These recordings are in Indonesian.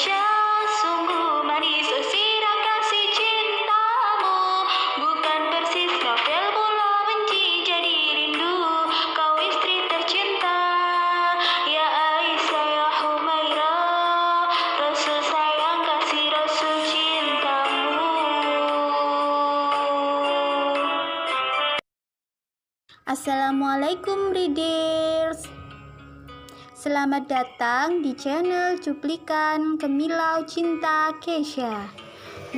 Kesha, sungguh manis sirah kasih cintamu. Bukan persis novel bola benci jadi rindu. Kau istri tercinta, ya Aisyah ya Humaira. Rasul sayang kasih Rasul cintamu. Assalamualaikum readers. Selamat datang di channel Cuplikan Kemilau Cinta Kesha.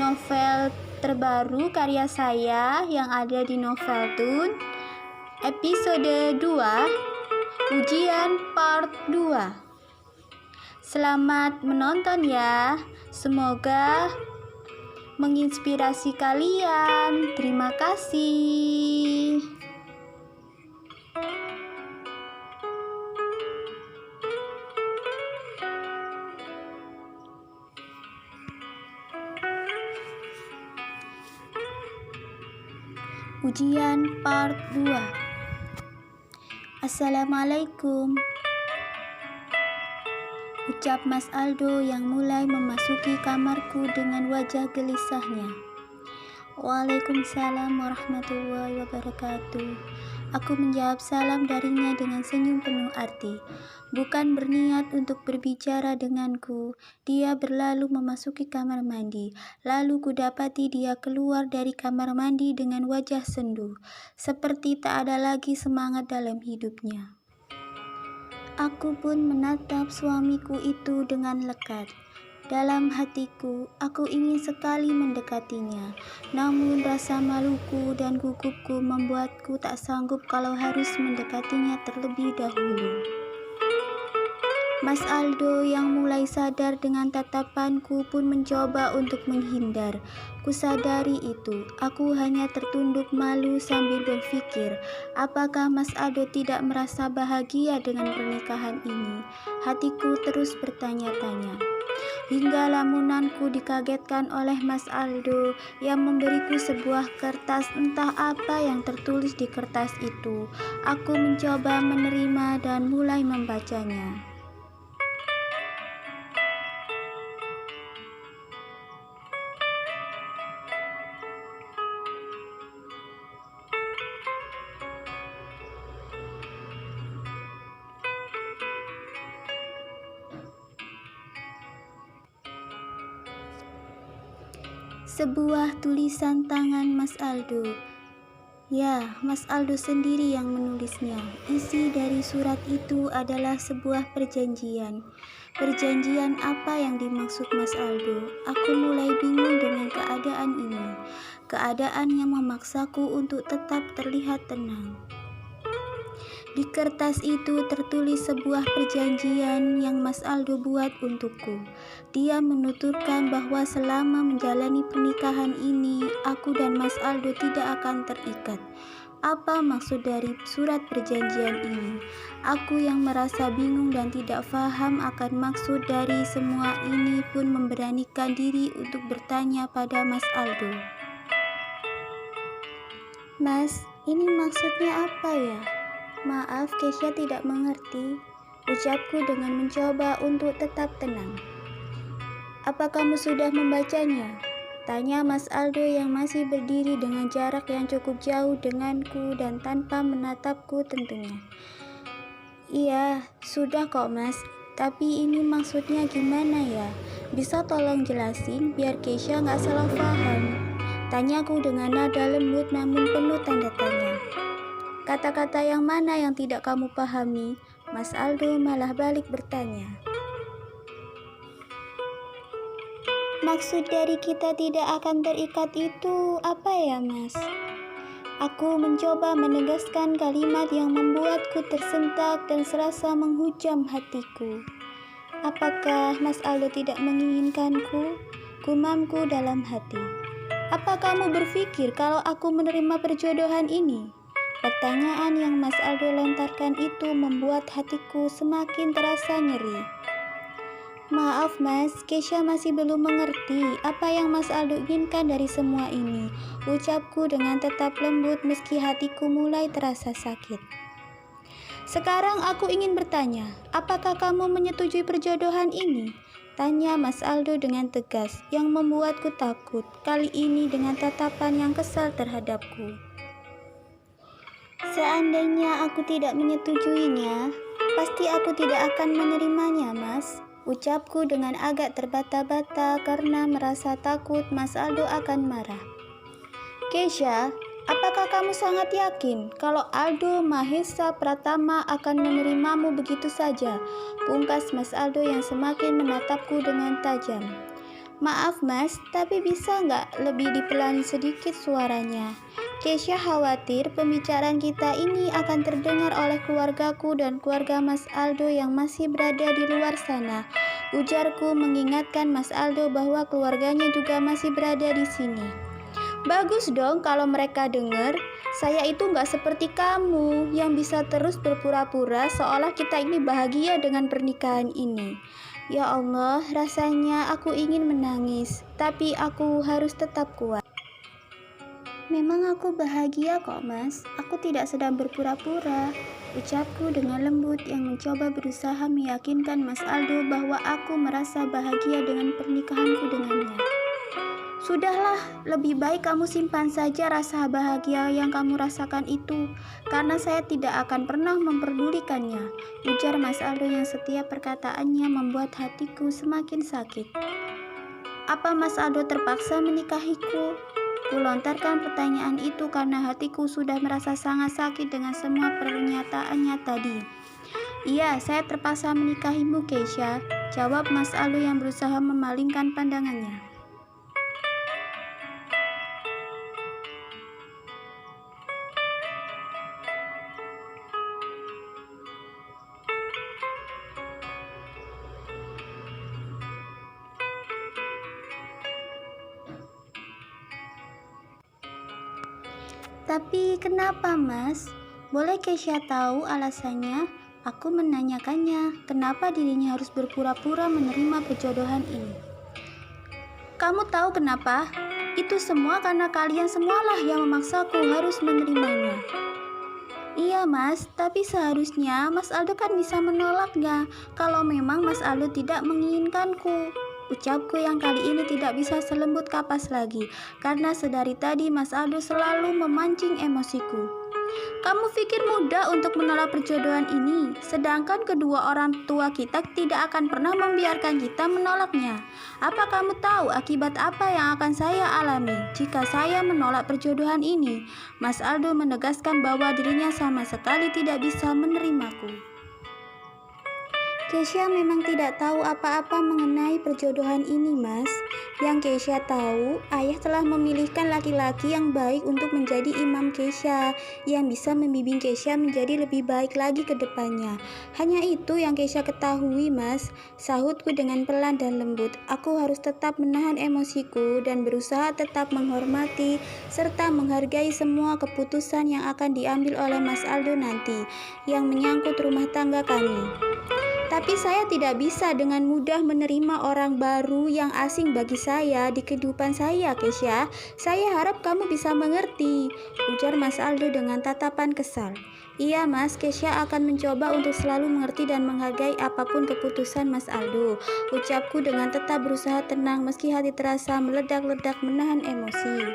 Novel terbaru karya saya yang ada di Noveltoon episode 2 Ujian part 2. Selamat menonton ya. Semoga menginspirasi kalian. Terima kasih. Ujian part 2. Assalamualaikum, ucap Mas Aldo yang mulai memasuki kamarku dengan wajah gelisahnya. Waalaikumsalam warahmatullahi wabarakatuh. Aku menjawab salam darinya dengan senyum penuh arti. Bukan berniat untuk berbicara denganku, dia berlalu memasuki kamar mandi. Lalu kudapati dia keluar dari kamar mandi dengan wajah sendu, seperti tak ada lagi semangat dalam hidupnya. Aku pun menatap suamiku itu dengan lekat. Dalam hatiku, aku ingin sekali mendekatinya. Namun rasa maluku dan gugupku membuatku tak sanggup kalau harus mendekatinya terlebih dahulu. Mas Aldo yang mulai sadar dengan tatapanku pun mencoba untuk menghindar. Kusadari itu, aku hanya tertunduk malu sambil berpikir, apakah Mas Aldo tidak merasa bahagia dengan pernikahan ini? Hatiku terus bertanya-tanya. Hingga lamunanku dikagetkan oleh Mas Aldo yang memberiku sebuah kertas, entah apa yang tertulis di kertas itu. Aku mencoba menerima dan mulai membacanya. Sebuah tulisan tangan Mas Aldo. Ya, Mas Aldo sendiri yang menulisnya. Isi dari surat itu adalah sebuah perjanjian. Perjanjian apa yang dimaksud Mas Aldo? Aku mulai bingung dengan keadaan ini. Keadaan yang memaksaku untuk tetap terlihat tenang. Di kertas itu tertulis sebuah perjanjian yang Mas Aldo buat untukku. Dia menuturkan bahwa selama menjalani pernikahan ini, aku dan Mas Aldo tidak akan terikat. Apa maksud dari surat perjanjian ini? Aku yang merasa bingung dan tidak paham akan maksud dari semua ini pun memberanikan diri untuk bertanya pada Mas Aldo. Mas, ini maksudnya apa ya? Maaf, Kesha tidak mengerti, ucapku dengan mencoba untuk tetap tenang. Apa kamu sudah membacanya? Tanya Mas Aldo yang masih berdiri dengan jarak yang cukup jauh denganku dan tanpa menatapku tentunya. Iya, sudah kok Mas, tapi ini maksudnya gimana ya? Bisa tolong jelasin biar Kesha nggak salah paham? Tanyaku dengan nada lembut namun penuh tanda tanya. Kata-kata yang mana yang tidak kamu pahami? Mas Aldo malah balik bertanya. Maksud dari kita tidak akan terikat itu apa ya, Mas? Aku mencoba menegaskan kalimat yang membuatku tersentak dan serasa menghujam hatiku. Apakah Mas Aldo tidak menginginkanku? Gumamku dalam hati. Apa kamu berpikir kalau aku menerima perjodohan ini? Pertanyaan yang Mas Aldo lontarkan itu membuat hatiku semakin terasa nyeri. Maaf Mas, Kesha masih belum mengerti apa yang Mas Aldo inginkan dari semua ini, ucapku dengan tetap lembut meski hatiku mulai terasa sakit. Sekarang aku ingin bertanya, apakah kamu menyetujui perjodohan ini? Tanya Mas Aldo dengan tegas, yang membuatku takut, kali ini dengan tatapan yang kesal terhadapku. Seandainya aku tidak menyetujuinya, pasti aku tidak akan menerimanya, Mas. Ucapku dengan agak terbata-bata karena merasa takut Mas Aldo akan marah. Keisha, apakah kamu sangat yakin kalau Aldo Mahesa Pratama akan menerimamu begitu saja? Pungkas Mas Aldo yang semakin menatapku dengan tajam. Maaf Mas, tapi bisa nggak lebih dipelani sedikit suaranya? Keisha khawatir pembicaraan kita ini akan terdengar oleh keluargaku dan keluarga Mas Aldo yang masih berada di luar sana. Ujarku mengingatkan Mas Aldo bahwa keluarganya juga masih berada di sini. Bagus dong kalau mereka dengar. Saya itu nggak seperti kamu yang bisa terus berpura-pura seolah kita ini bahagia dengan pernikahan ini. Ya Allah, rasanya aku ingin menangis, tapi aku harus tetap kuat. Memang aku bahagia kok Mas, aku tidak sedang berpura-pura. Ucapku dengan lembut yang mencoba berusaha meyakinkan Mas Aldo bahwa aku merasa bahagia dengan pernikahanku dengannya. Sudahlah, lebih baik kamu simpan saja rasa bahagia yang kamu rasakan itu, karena saya tidak akan pernah memperdulikannya, ujar Mas Aldo yang setiap perkataannya membuat hatiku semakin sakit. Apa Mas Aldo terpaksa menikahiku? Kulontarkan pertanyaan itu karena hatiku sudah merasa sangat sakit dengan semua pernyataannya tadi. Iya, saya terpaksa menikahimu, Keisha, jawab Mas Aldo yang berusaha memalingkan pandangannya. Tapi kenapa Mas? Boleh Keisha tahu alasannya? Aku menanyakannya, kenapa dirinya harus berpura-pura menerima perjodohan ini. Kamu tahu kenapa? Itu semua karena kalian semualah yang memaksaku harus menerimanya. Iya Mas, tapi seharusnya Mas Aldo kan bisa menolaknya kalau memang Mas Aldo tidak menginginkanku. Ucapku yang kali ini tidak bisa selembut kapas lagi, karena sedari tadi Mas Aldo selalu memancing emosiku. Kamu pikir mudah untuk menolak perjodohan ini, sedangkan kedua orang tua kita tidak akan pernah membiarkan kita menolaknya. Apa kamu tahu akibat apa yang akan saya alami jika saya menolak perjodohan ini? Mas Aldo menegaskan bahwa dirinya sama sekali tidak bisa menerimaku. Keisha memang tidak tahu apa-apa mengenai perjodohan ini, Mas. Yang Keisha tahu, ayah telah memilihkan laki-laki yang baik untuk menjadi imam Keisha, yang bisa membimbing Keisha menjadi lebih baik lagi ke depannya. Hanya itu yang Keisha ketahui, Mas. Sahutku dengan pelan dan lembut. Aku harus tetap menahan emosiku dan berusaha tetap menghormati serta menghargai semua keputusan yang akan diambil oleh Mas Aldo nanti, yang menyangkut rumah tangga kami. Tapi saya tidak bisa dengan mudah menerima orang baru yang asing bagi saya di kehidupan saya, Keisha. Saya harap kamu bisa mengerti, ujar Mas Aldo dengan tatapan kesal. Iya Mas, Keisha akan mencoba untuk selalu mengerti dan menghargai apapun keputusan Mas Aldo. Ucapku dengan tetap berusaha tenang meski hati terasa meledak-ledak menahan emosi.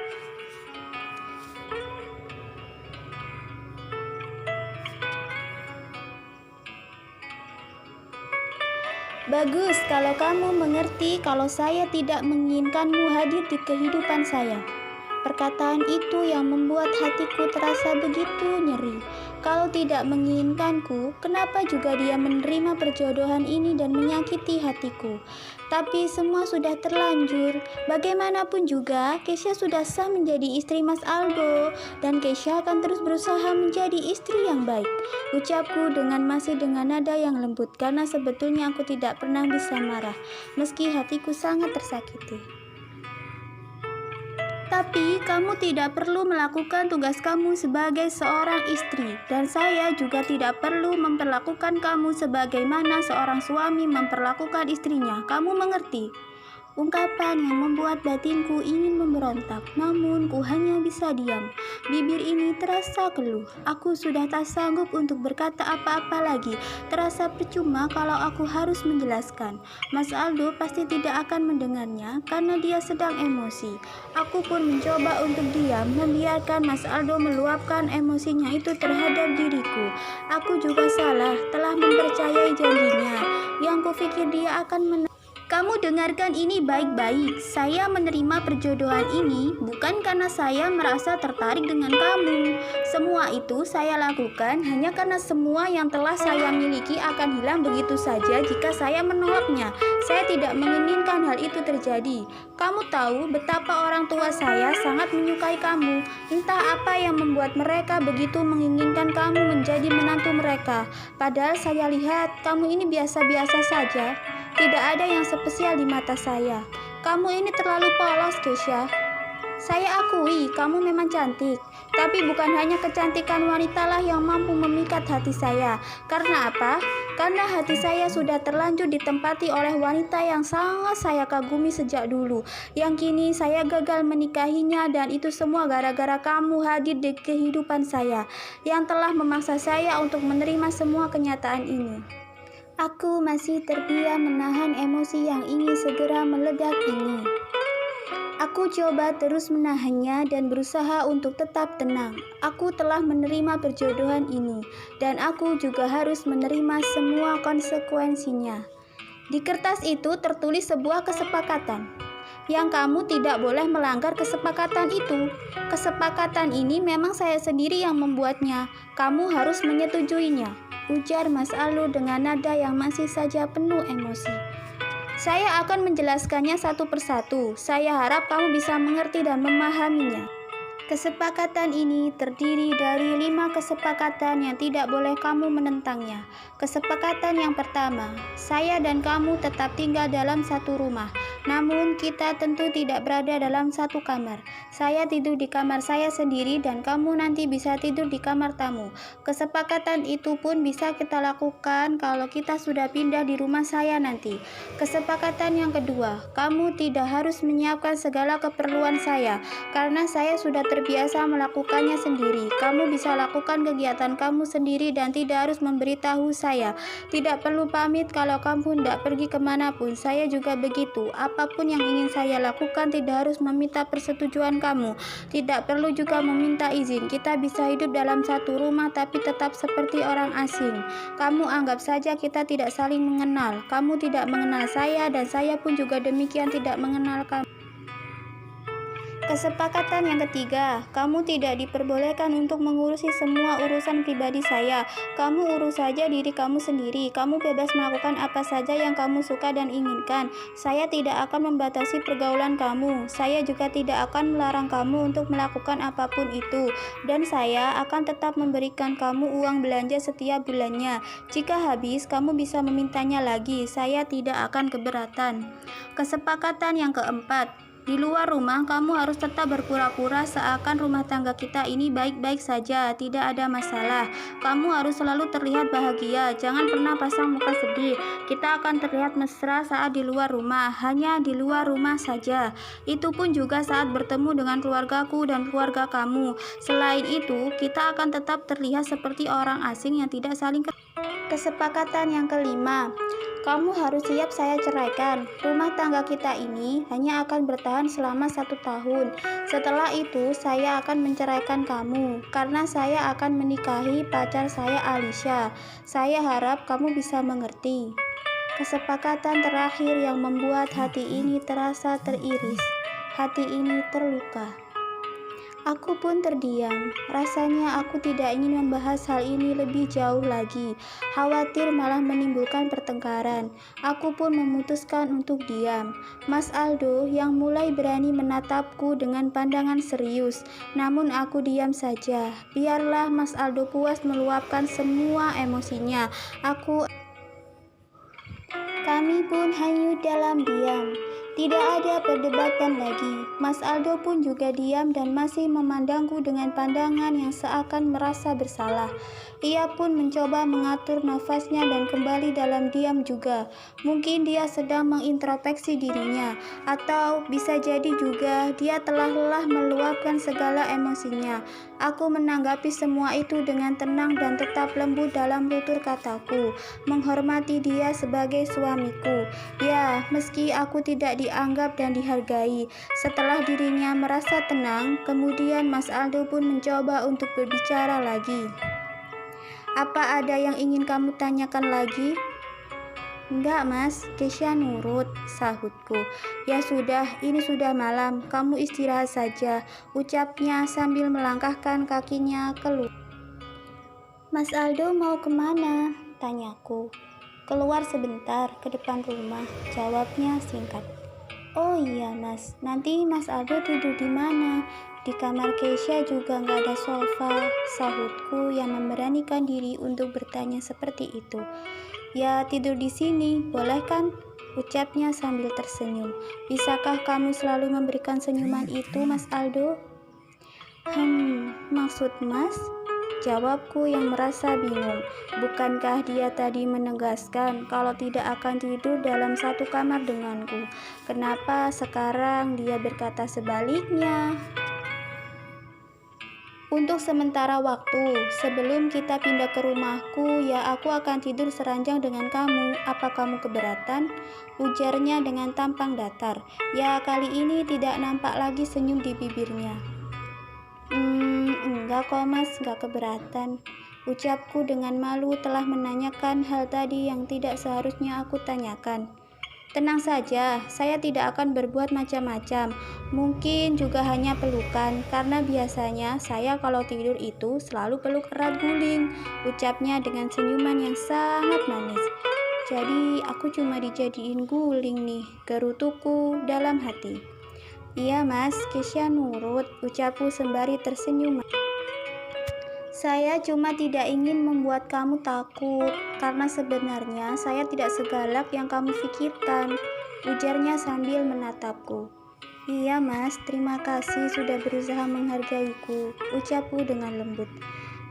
Bagus kalau kamu mengerti kalau saya tidak menginginkanmu hadir di kehidupan saya. Perkataan itu yang membuat hatiku terasa begitu nyeri. Kalau tidak menginginkanku, kenapa juga dia menerima perjodohan ini dan menyakiti hatiku? Tapi semua sudah terlanjur. Bagaimanapun juga, Keisha sudah sah menjadi istri Mas Aldo, dan Keisha akan terus berusaha menjadi istri yang baik. Ucapku masih dengan nada yang lembut, karena sebetulnya aku tidak pernah bisa marah, meski hatiku sangat tersakiti. Tapi kamu tidak perlu melakukan tugas kamu sebagai seorang istri, dan saya juga tidak perlu memperlakukan kamu sebagaimana seorang suami memperlakukan istrinya. Kamu mengerti? ungkapan yang membuat batinku ingin memberontak, namun ku hanya bisa diam. Bibir ini terasa keluh. Aku sudah tak sanggup untuk berkata apa-apa lagi. Terasa percuma kalau aku harus menjelaskan. Mas Aldo pasti tidak akan mendengarnya karena dia sedang emosi. Aku pun mencoba untuk diam, membiarkan Mas Aldo meluapkan emosinya itu terhadap diriku. Aku juga salah, telah mempercayai janjinya, yang kupikir dia akan Kamu dengarkan ini baik-baik. Saya menerima perjodohan ini bukan karena saya merasa tertarik dengan kamu. Semua itu saya lakukan hanya karena semua yang telah saya miliki akan hilang begitu saja jika saya menolaknya. Saya tidak menginginkan hal itu terjadi. Kamu tahu betapa orang tua saya sangat menyukai kamu. Entah apa yang membuat mereka begitu menginginkan kamu menjadi menantu mereka. Padahal saya lihat kamu ini biasa-biasa saja. Tidak ada yang spesial di mata saya. Kamu ini terlalu polos, Kesha. Saya akui kamu memang cantik, tapi bukan hanya kecantikan wanitalah yang mampu memikat hati saya. Karena apa? Karena hati saya sudah terlanjur ditempati oleh wanita yang sangat saya kagumi sejak dulu, yang kini saya gagal menikahinya, dan itu semua gara-gara kamu hadir di kehidupan saya, yang telah memaksa saya untuk menerima semua kenyataan ini. Aku masih terdiam menahan emosi yang ingin segera meledak ini. Aku coba terus menahannya dan berusaha untuk tetap tenang. Aku telah menerima perjodohan ini, dan aku juga harus menerima semua konsekuensinya. Di kertas itu tertulis sebuah kesepakatan, yang kamu tidak boleh melanggar kesepakatan itu. Kesepakatan ini memang saya sendiri yang membuatnya. Kamu harus menyetujuinya, ujar Mas Aldo dengan nada yang masih saja penuh emosi. Saya akan menjelaskannya satu persatu. Saya harap kamu bisa mengerti dan memahaminya. Kesepakatan ini terdiri dari 5 kesepakatan yang tidak boleh kamu menentangnya. Kesepakatan yang pertama, saya dan kamu tetap tinggal dalam satu rumah, namun kita tentu tidak berada dalam satu kamar. Saya tidur di kamar saya sendiri dan kamu nanti bisa tidur di kamar tamu. Kesepakatan itu pun bisa kita lakukan kalau kita sudah pindah di rumah saya nanti. Kesepakatan yang kedua, kamu tidak harus menyiapkan segala keperluan saya, karena saya sudah terbiasa melakukannya sendiri. Kamu bisa lakukan kegiatan kamu sendiri dan tidak harus memberitahu saya. Tidak perlu pamit kalau kamu tidak pergi kemanapun. Saya juga begitu. Apapun yang ingin saya lakukan tidak harus meminta persetujuan kamu. Tidak perlu juga meminta izin. Kita bisa hidup dalam satu rumah tapi tetap seperti orang asing. Kamu anggap saja kita tidak saling mengenal. Kamu tidak mengenal saya dan saya pun juga demikian tidak mengenal kamu. Kesepakatan yang ketiga, kamu tidak diperbolehkan untuk mengurusi semua urusan pribadi saya. Kamu urus saja diri kamu sendiri. Kamu bebas melakukan apa saja yang kamu suka dan inginkan. Saya tidak akan membatasi pergaulan kamu. Saya juga tidak akan melarang kamu untuk melakukan apapun itu. Dan saya akan tetap memberikan kamu uang belanja setiap bulannya. Jika habis, kamu bisa memintanya lagi. Saya tidak akan keberatan. Kesepakatan yang keempat, di luar rumah, kamu harus tetap berpura-pura seakan rumah tangga kita ini baik-baik saja, tidak ada masalah. Kamu harus selalu terlihat bahagia, jangan pernah pasang muka sedih. Kita akan terlihat mesra saat di luar rumah, hanya di luar rumah saja. Itu pun juga saat bertemu dengan keluargaku dan keluarga kamu. Selain itu, kita akan tetap terlihat seperti orang asing yang tidak saling Kesepakatan yang kelima, kamu harus siap saya ceraikan. Rumah tangga kita ini hanya akan bertahan selama 1 tahun. Setelah itu, saya akan menceraikan kamu, karena saya akan menikahi pacar saya, Alicia. Saya harap kamu bisa mengerti. Kesepakatan terakhir yang membuat hati ini terasa teriris. Hati ini terluka. Aku pun terdiam. Rasanya aku tidak ingin membahas hal ini lebih jauh lagi. Khawatir malah menimbulkan pertengkaran. Aku pun memutuskan untuk diam. Mas Aldo yang mulai berani menatapku dengan pandangan serius. Namun aku diam saja. Biarlah Mas Aldo puas meluapkan semua emosinya. Kami pun hanyut dalam diam. Tidak ada perdebatan lagi. Mas Aldo pun juga diam dan masih memandangku dengan pandangan yang seakan merasa bersalah. Ia pun mencoba mengatur nafasnya dan kembali dalam diam juga. Mungkin dia sedang mengintrospeksi dirinya, atau bisa jadi juga dia telah lelah meluapkan segala emosinya. Aku menanggapi semua itu dengan tenang dan tetap lembut dalam tutur kataku, menghormati dia sebagai suamiku. Ya, meski aku tidak dianggap dan dihargai. Setelah dirinya merasa tenang, kemudian Mas Aldo pun mencoba untuk berbicara lagi. Apa ada yang ingin kamu tanyakan lagi? Enggak mas, Kesha nurut, sahutku. Ya sudah, ini sudah malam, kamu istirahat saja, ucapnya sambil melangkahkan kakinya keluar. Mas Aldo mau kemana? Tanyaku. Keluar sebentar, ke depan rumah, jawabnya singkat. Oh iya mas, nanti Mas Aldo tidur di mana? Di kamar Kesha juga nggak ada sofa, sahutku yang memberanikan diri untuk bertanya seperti itu. Ya tidur di sini, boleh kan? Ucapnya sambil tersenyum. Bisakah kamu selalu memberikan senyuman itu, Mas Aldo? Maksud mas? Jawabku yang merasa bingung. Bukankah dia tadi menegaskan kalau tidak akan tidur dalam satu kamar denganku? Kenapa sekarang dia berkata sebaliknya? Untuk sementara waktu, sebelum kita pindah ke rumahku, ya aku akan tidur seranjang dengan kamu. Apa kamu keberatan? Ujarnya dengan tampang datar. Ya kali ini tidak nampak lagi senyum di bibirnya. Enggak kok mas, enggak keberatan. Ucapku dengan malu telah menanyakan hal tadi yang tidak seharusnya aku tanyakan. Tenang saja, saya tidak akan berbuat macam-macam. Mungkin juga hanya pelukan, karena biasanya saya kalau tidur itu selalu peluk erat guling. Ucapnya dengan senyuman yang sangat manis. Jadi aku cuma dijadiin guling nih, gerutuku dalam hati. Iya mas, Kesha nurut, ucapku sembari tersenyum. Saya cuma tidak ingin membuat kamu takut, karena sebenarnya saya tidak segalak yang kamu pikirkan, ujarnya sambil menatapku. Iya mas, terima kasih sudah berusaha menghargaiku, ucapku dengan lembut.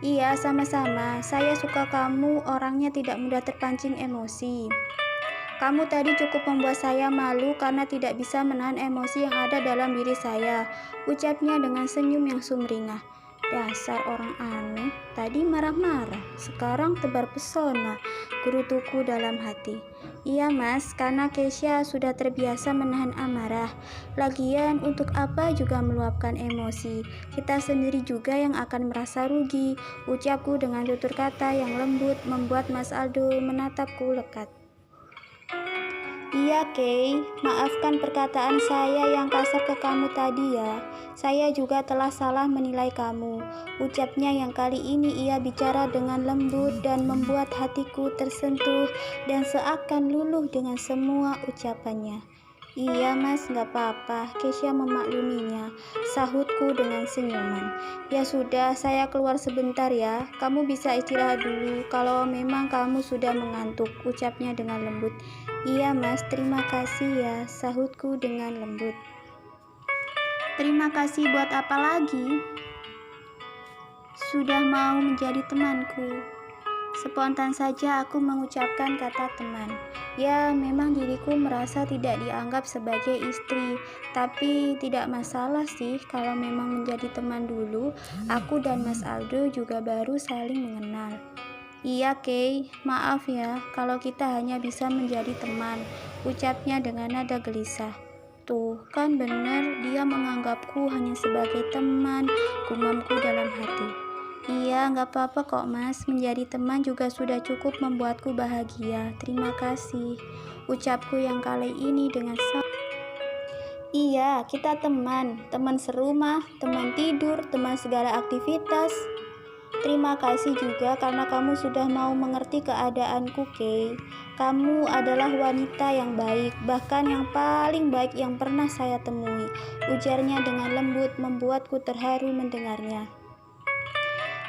Iya, sama-sama, saya suka kamu orangnya tidak mudah terpancing emosi. Kamu tadi cukup membuat saya malu karena tidak bisa menahan emosi yang ada dalam diri saya, ucapnya dengan senyum yang sumringah. Dasar orang aneh, tadi marah-marah, sekarang tebar pesona, gerutuku dalam hati. Iya mas, karena Kesha sudah terbiasa menahan amarah. Lagian untuk apa juga meluapkan emosi, kita sendiri juga yang akan merasa rugi, ucapku dengan tutur kata yang lembut membuat Mas Aldo menatapku lekat. Iya Kay, maafkan perkataan saya yang kasar ke kamu tadi ya. Saya juga telah salah menilai kamu. Ucapnya yang kali ini ia bicara dengan lembut dan membuat hatiku tersentuh dan seakan luluh dengan semua ucapannya. Iya mas, gak apa-apa, Kesha memakluminya, sahutku dengan senyuman. Ya sudah, saya keluar sebentar ya, kamu bisa istirahat dulu kalau memang kamu sudah mengantuk, ucapnya dengan lembut. Iya mas, terima kasih ya, sahutku dengan lembut. Terima kasih buat apa lagi? Sudah mau menjadi temanku. Spontan saja aku mengucapkan kata teman. Ya, memang diriku merasa tidak dianggap sebagai istri, tapi tidak masalah sih kalau memang menjadi teman dulu. Aku dan Mas Aldo juga baru saling mengenal. Iya Kay, maaf ya kalau kita hanya bisa menjadi teman, ucapnya dengan nada gelisah. Tuh, kan bener dia menganggapku hanya sebagai teman, gumamku dalam hati. Iya, nggak apa-apa kok mas, menjadi teman juga sudah cukup membuatku bahagia, terima kasih, ucapku yang kali ini dengan Iya, kita teman serumah, teman tidur, teman segala aktivitas. Terima kasih juga karena kamu sudah mau mengerti keadaanku, Kay. Kamu adalah wanita yang baik, bahkan yang paling baik yang pernah saya temui, ujarnya dengan lembut membuatku terharu mendengarnya.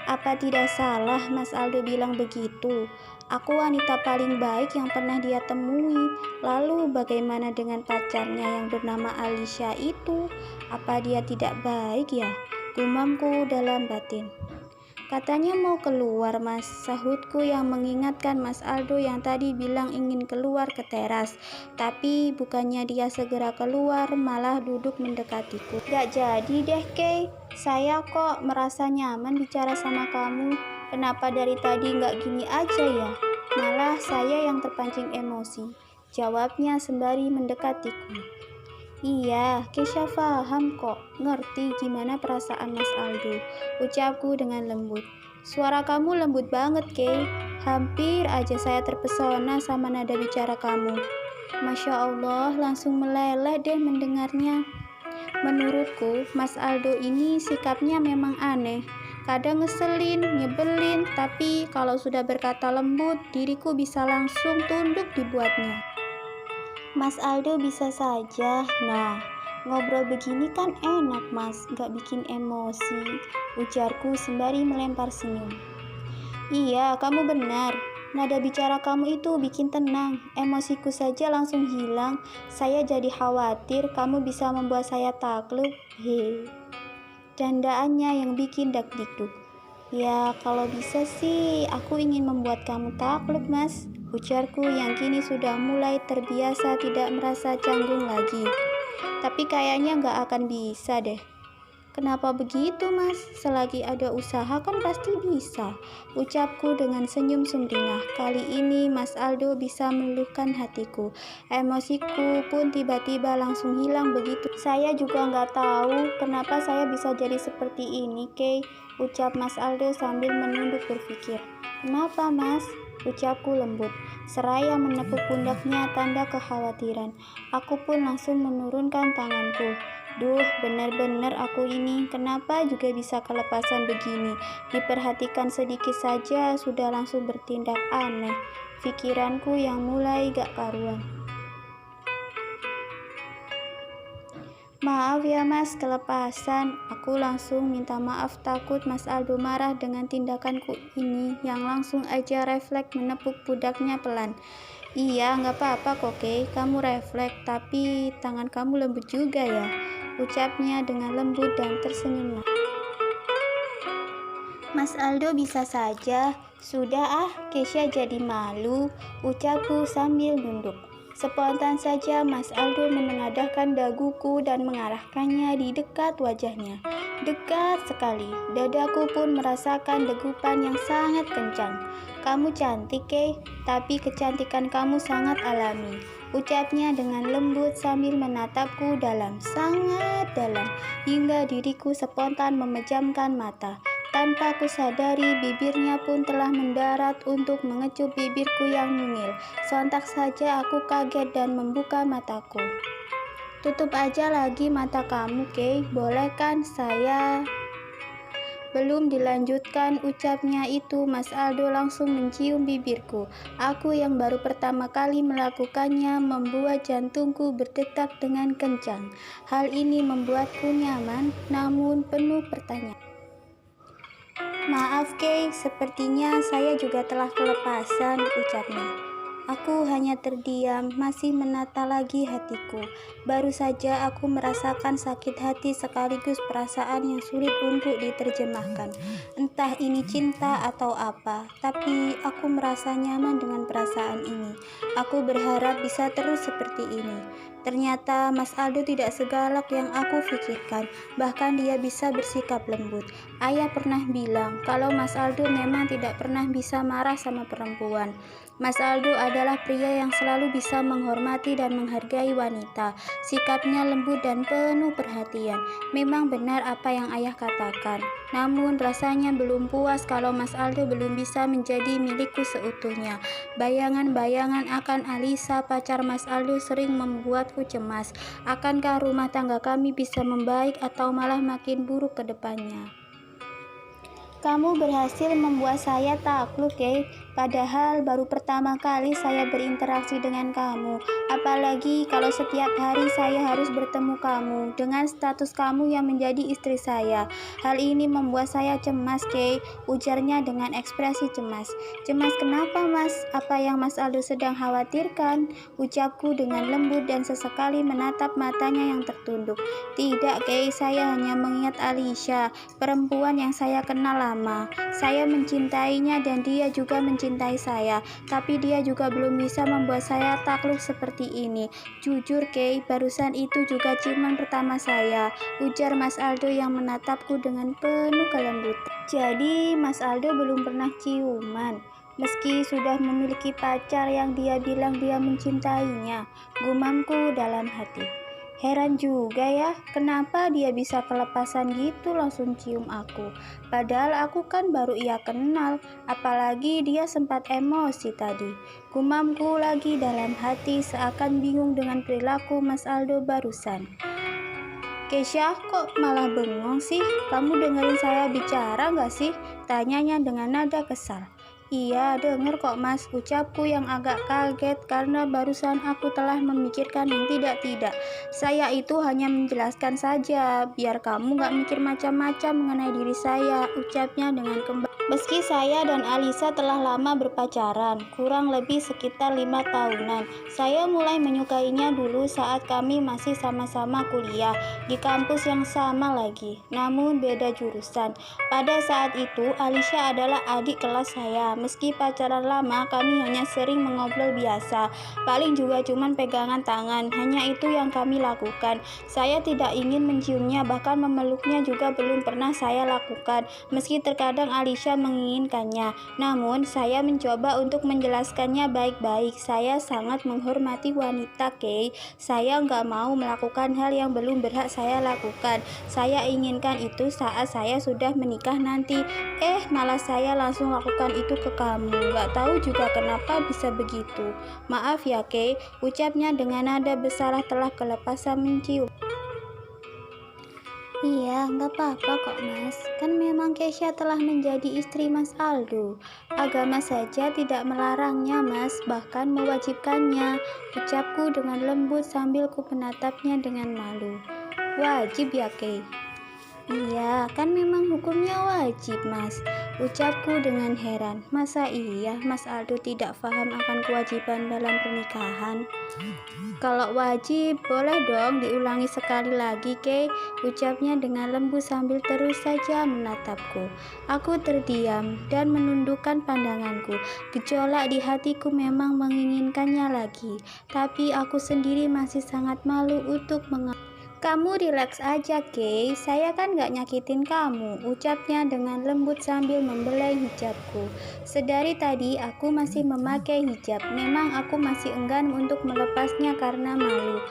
Apa tidak salah Mas Aldo bilang begitu? Aku wanita paling baik yang pernah dia temui. Lalu bagaimana dengan pacarnya yang bernama Alicia itu? Apa dia tidak baik ya? Gumamku dalam batin. Katanya mau keluar mas, sahutku yang mengingatkan Mas Aldo yang tadi bilang ingin keluar ke teras. Tapi bukannya dia segera keluar, malah duduk mendekatiku. Gak jadi deh Kay, saya kok merasa nyaman bicara sama kamu. Kenapa dari tadi gak gini aja ya? Malah saya yang terpancing emosi, jawabnya sembari mendekatiku. Iya, Kesha paham kok, ngerti gimana perasaan Mas Aldo, ucapku dengan lembut. Suara kamu lembut banget, Kay. Hampir aja saya terpesona sama nada bicara kamu. Masya Allah, langsung meleleh deh mendengarnya. Menurutku, Mas Aldo ini sikapnya memang aneh. Kadang ngeselin, nyebelin, tapi kalau sudah berkata lembut, diriku bisa langsung tunduk dibuatnya. Mas Aldo bisa saja. Nah, ngobrol begini kan enak mas, gak bikin emosi, ujarku sembari melempar senyum. Iya, kamu benar. Nada bicara kamu itu bikin tenang. Emosiku saja langsung hilang. Saya jadi khawatir kamu bisa membuat saya takluk. He. Candaannya yang bikin dak-dikduk. Ya, kalau bisa sih aku ingin membuat kamu takluk, Mas. Ujarku yang kini sudah mulai terbiasa tidak merasa canggung lagi. Tapi kayaknya nggak akan bisa deh. Kenapa begitu mas? Selagi ada usaha kan pasti bisa, ucapku dengan senyum sumringah. Kali ini Mas Aldo bisa meluluhkan hatiku. Emosiku pun tiba-tiba langsung hilang begitu. Saya juga nggak tahu kenapa saya bisa jadi seperti ini, Kay, ucap Mas Aldo sambil menunduk berpikir. Kenapa mas? Ucapku lembut, seraya menepuk pundaknya tanda kekhawatiran. Aku pun langsung menurunkan tanganku. Duh, benar-benar aku ini, kenapa juga bisa kelepasan begini? Diperhatikan sedikit saja sudah langsung bertindak aneh. Pikiranku yang mulai gak karuan. Maaf ya mas, kelepasan. Aku langsung minta maaf, takut Mas Aldo marah dengan tindakanku ini, yang langsung aja refleks menepuk pundaknya pelan. Iya, nggak apa-apa kok Kay, kamu refleks, tapi tangan kamu lembut juga ya, ucapnya dengan lembut dan tersenyum. Mas Aldo bisa saja. Sudah Kesha jadi malu, ucapku sambil nunduk. Spontan saja Mas Aldo menengadahkan daguku dan mengarahkannya di dekat wajahnya. Dekat sekali, dadaku pun merasakan degupan yang sangat kencang. Kamu cantik Kay, tapi kecantikan kamu sangat alami, ucapnya dengan lembut sambil menatapku dalam, sangat dalam, hingga diriku spontan memejamkan mata. Tanpa kusadari, bibirnya pun telah mendarat untuk mengecup bibirku yang mungil. Sontak saja aku kaget dan membuka mataku. Tutup aja lagi mata kamu, Kay. Boleh kan saya? Belum dilanjutkan ucapnya itu, Mas Aldo langsung mencium bibirku. Aku yang baru pertama kali melakukannya membuat jantungku berdetak dengan kencang. Hal ini membuatku nyaman, namun penuh pertanyaan. Maaf Kay, sepertinya saya juga telah kelepasan, ucapnya. Aku hanya terdiam, masih menata lagi hatiku. Baru saja aku merasakan sakit hati sekaligus perasaan yang sulit untuk diterjemahkan. Entah ini cinta atau apa, tapi aku merasa nyaman dengan perasaan ini. Aku berharap bisa terus seperti ini. Ternyata Mas Aldo tidak segalak yang aku pikirkan, bahkan dia bisa bersikap lembut. Ayah pernah bilang kalau Mas Aldo memang tidak pernah bisa marah sama perempuan. Mas Aldo adalah pria yang selalu bisa menghormati dan menghargai wanita. Sikapnya lembut dan penuh perhatian. Memang benar apa yang ayah katakan. Namun rasanya belum puas kalau Mas Aldo belum bisa menjadi milikku seutuhnya. Bayangan-bayangan akan Alisa, pacar Mas Aldo, sering membuatku cemas. Akankah rumah tangga kami bisa membaik atau malah makin buruk ke depannya? Kamu berhasil membuat saya takluk, Kay. Padahal baru pertama kali saya berinteraksi dengan kamu. Apalagi kalau setiap hari saya harus bertemu kamu dengan status kamu yang menjadi istri saya. Hal ini membuat saya cemas, Kay, ujarnya dengan ekspresi cemas. Cemas kenapa, Mas? Apa yang Mas Aldo sedang khawatirkan? Ucapku dengan lembut dan sesekali menatap matanya yang tertunduk. Tidak, Kay, saya hanya mengingat Alicia, perempuan yang saya kenal lama. Saya mencintainya dan dia juga mencintai saya, tapi dia juga belum bisa membuat saya takluk seperti ini. Jujur, Kay, barusan itu juga ciuman pertama saya, ujar Mas Aldo yang menatapku dengan penuh kelembutan. Jadi, Mas Aldo belum pernah ciuman, meski sudah memiliki pacar yang dia bilang dia mencintainya, gumamku dalam hati. Heran juga ya, kenapa dia bisa kelepasan gitu langsung cium aku. Padahal aku kan baru ia kenal, apalagi dia sempat emosi tadi. Gumamku lagi dalam hati seakan bingung dengan perilaku Mas Aldo barusan. Kesha, kok malah bengong sih? Kamu dengerin saya bicara gak sih? Tanyanya dengan nada kesal. Iya, denger kok Mas, ucapku yang agak kaget karena barusan aku telah memikirkan yang tidak-tidak. Saya itu hanya menjelaskan saja, biar kamu gak mikir macam-macam mengenai diri saya, ucapnya dengan kembali. Meski saya dan Alisa telah lama berpacaran, kurang lebih sekitar 5 tahunan, saya mulai menyukainya dulu saat kami masih sama-sama kuliah di kampus yang sama lagi, namun beda jurusan. Pada saat itu, Alicia adalah adik kelas saya. Meski pacaran lama, kami hanya sering mengobrol biasa. Paling juga cuman pegangan tangan, hanya itu yang kami lakukan. Saya tidak ingin menciumnya, bahkan memeluknya juga belum pernah saya lakukan. Meski terkadang Alicia menginginkannya, namun saya mencoba untuk menjelaskannya baik-baik. Saya sangat menghormati wanita, Kay. Saya nggak mau melakukan hal yang belum berhak saya lakukan. Saya inginkan itu saat saya sudah menikah nanti. Malah saya langsung lakukan itu ke kamu. Nggak tahu juga kenapa bisa begitu. Maaf ya, Kay, ucapnya dengan nada bersalah telah kelepasan mencium. Iya, nggak apa-apa kok Mas. Kan memang Kesha telah menjadi istri Mas Aldo. Agama saja tidak melarangnya Mas, bahkan mewajibkannya. Ucapku dengan lembut sambil ku menatapnya dengan malu. Wajib ya, Kay? Iya, kan memang hukumnya wajib Mas, ucapku dengan heran. Masa iya Mas Aldo tidak paham akan kewajiban dalam pernikahan? Kalau wajib, boleh dong diulangi sekali lagi, Kay, ucapnya dengan lembut sambil terus saja menatapku. Aku terdiam dan menundukkan pandanganku. Gejolak di hatiku memang menginginkannya lagi, tapi aku sendiri masih sangat malu untuk Kamu rileks aja, Kay. Saya kan gak nyakitin kamu, ucapnya dengan lembut sambil membelai hijabku. Sedari tadi aku masih memakai hijab. Memang aku masih enggan untuk melepasnya karena malu.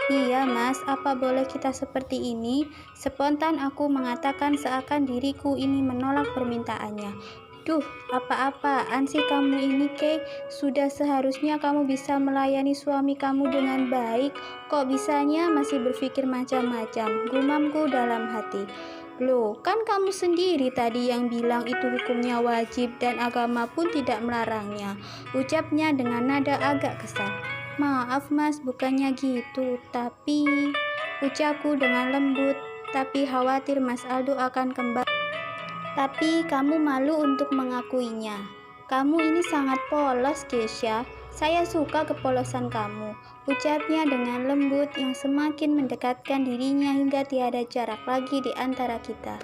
Iya Mas, apa boleh kita seperti ini? Spontan aku mengatakan seakan diriku ini menolak permintaannya. Duh, apa-apaan sih kamu ini, Kay? Sudah seharusnya kamu bisa melayani suami kamu dengan baik. Kok bisanya masih berpikir macam-macam? Gumamku dalam hati. Loh, kan kamu sendiri tadi yang bilang itu hukumnya wajib dan agama pun tidak melarangnya. Ucapnya dengan nada agak kesal. Maaf Mas, bukannya gitu, tapi ucapku dengan lembut, tapi khawatir Mas Aldo akan kembali. Tapi kamu malu untuk mengakuinya. Kamu ini sangat polos, Kesha. Saya suka kepolosan kamu, ucapnya dengan lembut yang semakin mendekatkan dirinya hingga tiada jarak lagi di antara kita.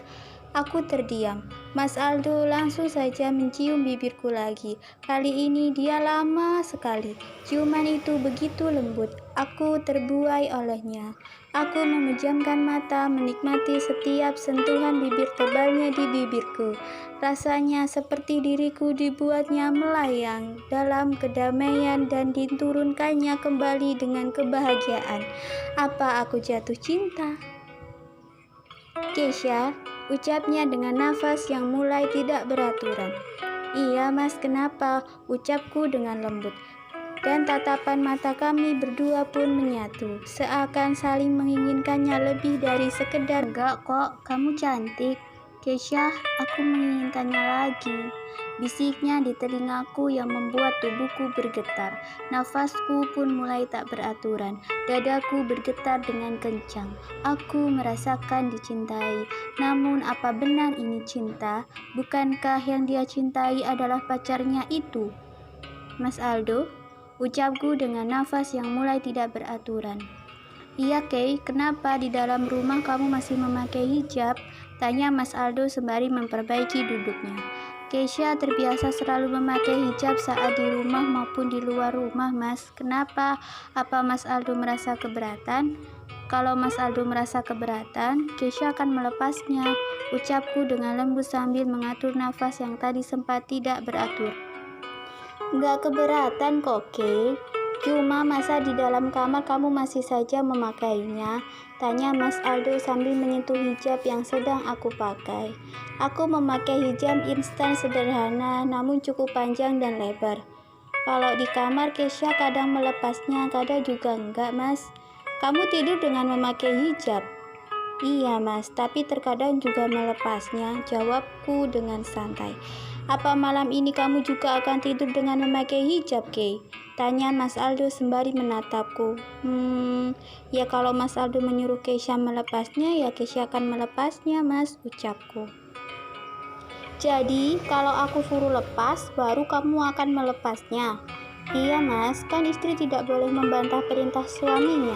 Aku terdiam. Mas Aldo langsung saja mencium bibirku lagi. Kali ini dia lama sekali. Ciuman itu begitu lembut. Aku terbuai olehnya. Aku memejamkan mata menikmati setiap sentuhan bibir tebalnya di bibirku. Rasanya seperti diriku dibuatnya melayang dalam kedamaian dan diturunkannya kembali dengan kebahagiaan. Apa aku jatuh cinta? Kesha, ucapnya dengan nafas yang mulai tidak beraturan. Iya Mas, kenapa? Ucapku dengan lembut. Dan tatapan mata kami berdua pun menyatu, seakan saling menginginkannya lebih dari sekedar. Enggak kok, kamu cantik. Kesha, aku menginginkannya lagi. Bisiknya di telingaku yang membuat tubuhku bergetar. Nafasku pun mulai tak beraturan. Dadaku bergetar dengan kencang. Aku merasakan dicintai. Namun apa benar ini cinta? Bukankah yang dia cintai adalah pacarnya itu? Mas Aldo, ucapku dengan nafas yang mulai tidak beraturan. Iya Kay, kenapa di dalam rumah kamu masih memakai hijab? Tanya Mas Aldo sembari memperbaiki duduknya. Kesha terbiasa selalu memakai hijab saat di rumah maupun di luar rumah, Mas. Kenapa? Apa Mas Aldo merasa keberatan? Kalau Mas Aldo merasa keberatan, Kesha akan melepasnya. Ucapku dengan lembut sambil mengatur nafas yang tadi sempat tidak beratur. Nggak keberatan kok, Kay. Cuma masa di dalam kamar kamu masih saja memakainya? Tanya Mas Aldo sambil menyentuh hijab yang sedang aku pakai. Aku memakai hijab instan sederhana namun cukup panjang dan lebar. Kalau di kamar Kesha kadang melepasnya, kadang juga enggak, Mas. Kamu tidur dengan memakai hijab? Iya, Mas, tapi terkadang juga melepasnya, jawabku dengan santai. Apa malam ini kamu juga akan tidur dengan memakai hijab, Kay? Tanya Mas Aldo sembari menatapku. Ya kalau Mas Aldo menyuruh Kesha melepasnya, ya Kesha akan melepasnya, Mas, ucapku. Jadi, kalau aku suruh lepas, baru kamu akan melepasnya? Iya, Mas, kan istri tidak boleh membantah perintah suaminya,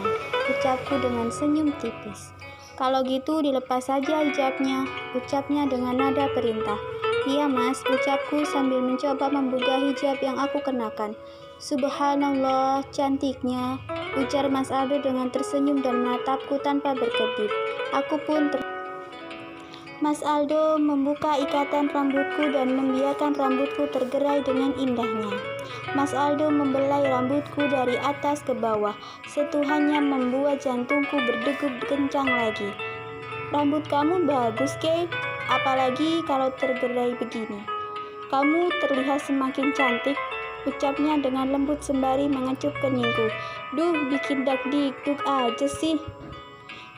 ucapku dengan senyum tipis. Kalau gitu dilepas saja hijabnya, ucapnya dengan nada perintah. Iya, Mas, ucapku sambil mencoba membuka hijab yang aku kenakan. Subhanallah, cantiknya, ujar Mas Aldo dengan tersenyum dan menatapku tanpa berkedip. Aku pun Mas Aldo membuka ikatan rambutku dan membiarkan rambutku tergerai dengan indahnya. Mas Aldo membelai rambutku dari atas ke bawah. Sentuhannya membuat jantungku berdegup kencang lagi. Rambut kamu bagus, Kay. Apalagi kalau tergerai begini. Kamu terlihat semakin cantik, ucapnya dengan lembut sembari mengecup keningku. Duh, bikin dak-dikduk aja sih.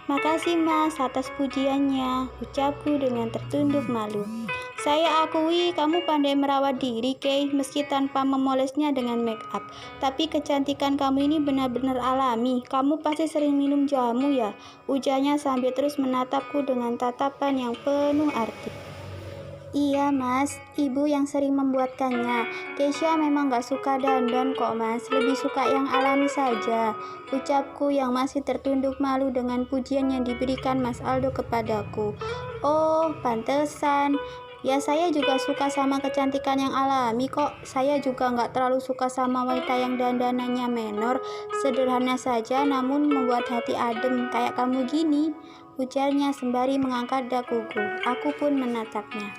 Makasih, Mas, atas pujiannya, ucapku dengan tertunduk malu. Saya akui kamu pandai merawat diri, Kay, meski tanpa memolesnya dengan make up. Tapi kecantikan kamu ini benar-benar alami. Kamu pasti sering minum jamu ya? Ujarnya sambil terus menatapku dengan tatapan yang penuh arti. Iya, Mas, ibu yang sering membuatkannya. Kesha memang gak suka dandan kok, Mas, lebih suka yang alami saja, ucapku yang masih tertunduk malu dengan pujian yang diberikan Mas Aldo kepadaku. Oh, pantesan. Ya, saya juga suka sama kecantikan yang alami kok. Saya juga gak terlalu suka sama wanita yang dandanannya menor, sederhana saja namun membuat hati adem kayak kamu gini, ujarnya sembari mengangkat daguku. Aku pun menatapnya.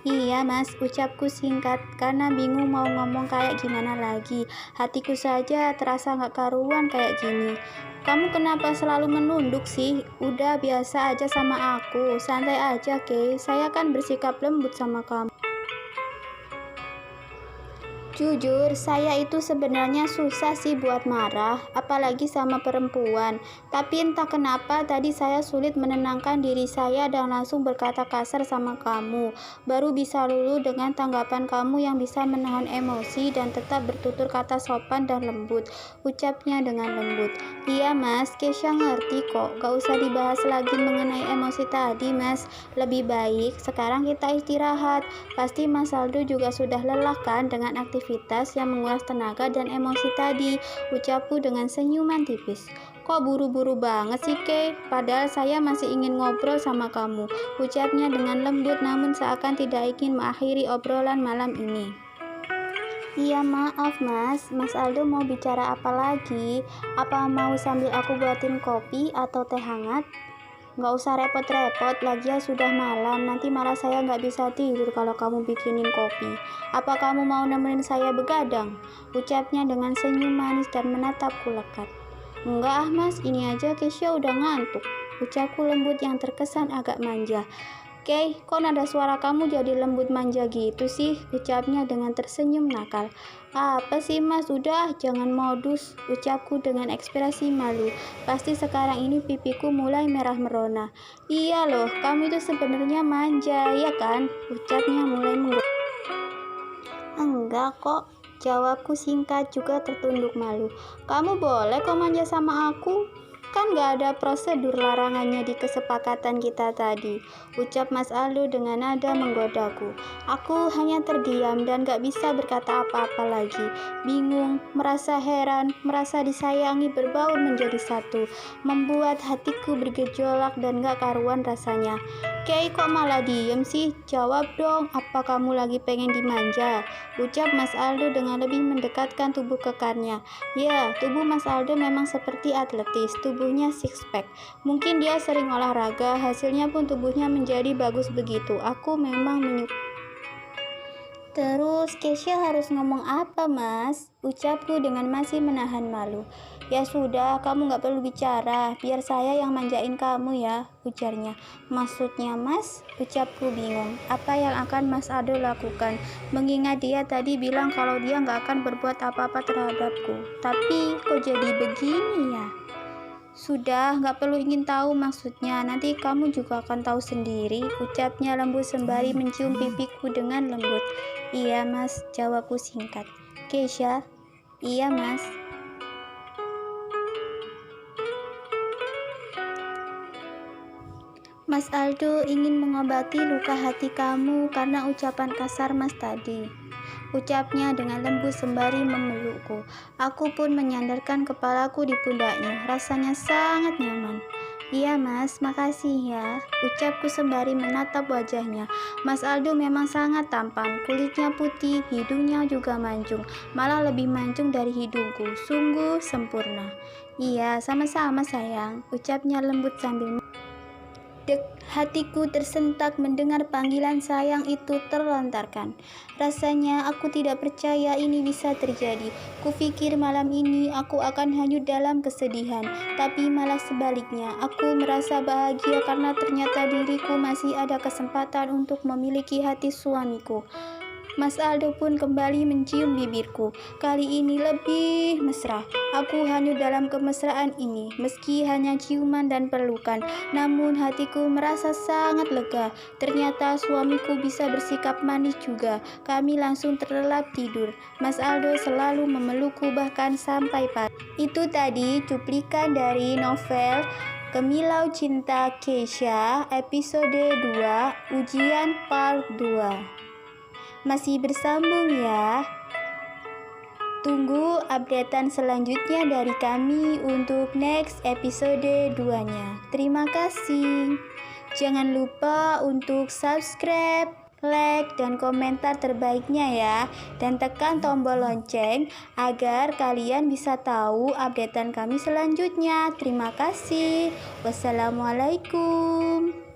Iya, Mas, ucapku singkat karena bingung mau ngomong kayak gimana lagi. Hatiku saja terasa gak karuan kayak gini. Kamu kenapa selalu menunduk sih? Udah biasa aja sama aku. Santai aja, Kay. Saya kan bersikap lembut sama kamu. Jujur, saya itu sebenarnya susah sih buat marah, apalagi sama perempuan. Tapi entah kenapa tadi saya sulit menenangkan diri saya dan langsung berkata kasar sama kamu. Baru bisa luluh dengan tanggapan kamu yang bisa menahan emosi dan tetap bertutur kata sopan dan lembut, ucapnya dengan lembut. Iya, Mas, Kesha ngerti kok. Gak usah dibahas lagi mengenai emosi tadi, Mas. Lebih baik sekarang kita istirahat. Pasti Mas Aldo juga sudah lelah kan dengan aktivitas yang menguras tenaga dan emosi tadi, ucapku dengan senyuman tipis. Kok buru-buru banget sih, Kay? Padahal saya masih ingin ngobrol sama kamu, ucapnya dengan lembut namun seakan tidak ingin mengakhiri obrolan malam ini. Iya, maaf, Mas. Mas Aldo mau bicara apa lagi? Apa mau sambil aku buatin kopi atau teh hangat? Nggak usah repot-repot, lagian sudah malam, nanti malah saya nggak bisa tidur kalau kamu bikinin kopi. Apa kamu mau nemenin saya begadang? Ucapnya dengan senyum manis dan menatapku lekat. Enggak ah, Mas, ini aja Kesha udah ngantuk, ucapku lembut yang terkesan agak manja. Kei, kok nada suara kamu jadi lembut manja gitu sih? Ucapnya dengan tersenyum nakal. Apa sih mas, udah jangan modus, ucapku dengan ekspresi malu. Pasti sekarang ini pipiku mulai merah merona. Iya loh, kamu itu sebenarnya manja, ya kan? Ucapnya mulai menggoda. Enggak kok, jawabku singkat juga tertunduk malu. Kamu boleh kok manja sama aku. Kan gak ada prosedur larangannya di kesepakatan kita tadi, ucap Mas Aldo dengan nada menggodaku. Aku hanya terdiam dan gak bisa berkata apa-apa lagi. Bingung, merasa heran, merasa disayangi berbaur menjadi satu, membuat hatiku bergejolak dan gak karuan rasanya. Kei, kok malah diem sih? Jawab dong, apa kamu lagi pengen dimanja? Ucap Mas Aldo dengan lebih mendekatkan tubuh kekarnya. Ya, tubuh Mas Aldo memang seperti atletis, tubuhnya six pack. Mungkin dia sering olahraga, hasilnya pun tubuhnya menjadi bagus begitu. Aku memang menyukai. Terus Kesha harus ngomong apa mas? Ucapku dengan masih menahan malu. Ya sudah, kamu gak perlu bicara, biar saya yang manjain kamu ya, ujarnya. Maksudnya mas? Ucapku bingung. Apa yang akan Mas Aldo lakukan? Mengingat dia tadi bilang kalau dia gak akan berbuat apa-apa terhadapku. Tapi kok jadi begini ya? Sudah, gak perlu ingin tahu maksudnya, nanti kamu juga akan tahu sendiri, ucapnya lembut sembari mencium pipiku dengan lembut. Iya mas, jawabku singkat. Kesha? Iya mas. Mas Aldo ingin mengobati luka hati kamu karena ucapan kasar mas tadi, ucapnya dengan lembut sembari memelukku. Aku pun menyandarkan kepalaku di pundaknya, rasanya sangat nyaman. Iya mas, makasih ya, ucapku sembari menatap wajahnya. Mas Aldo memang sangat tampan, kulitnya putih, hidungnya juga mancung, malah lebih mancung dari hidungku, sungguh sempurna. Iya, sama-sama sayang, ucapnya lembut sambil hatiku tersentak mendengar panggilan sayang itu terlontarkan. Rasanya aku tidak percaya ini bisa terjadi. Kupikir malam ini aku akan hanyut dalam kesedihan, tapi malah sebaliknya. Aku merasa bahagia karena ternyata diriku masih ada kesempatan untuk memiliki hati suamiku. Mas Aldo pun kembali mencium bibirku. Kali ini lebih mesra. Aku hanyut dalam kemesraan ini, meski hanya ciuman dan pelukan. Namun hatiku merasa sangat lega. Ternyata suamiku bisa bersikap manis juga. Kami langsung terlelap tidur. Mas Aldo selalu memelukku bahkan sampai pagi. Itu tadi cuplikan dari novel Kemilau Cinta Kesha episode 2 Ujian part 2. Masih bersambung ya. Tunggu updatean selanjutnya dari kami untuk next episode 2-nya. Terima kasih. Jangan lupa untuk subscribe, like, dan komentar terbaiknya ya. Dan tekan tombol lonceng agar kalian bisa tahu updatean kami selanjutnya. Terima kasih. Wassalamualaikum.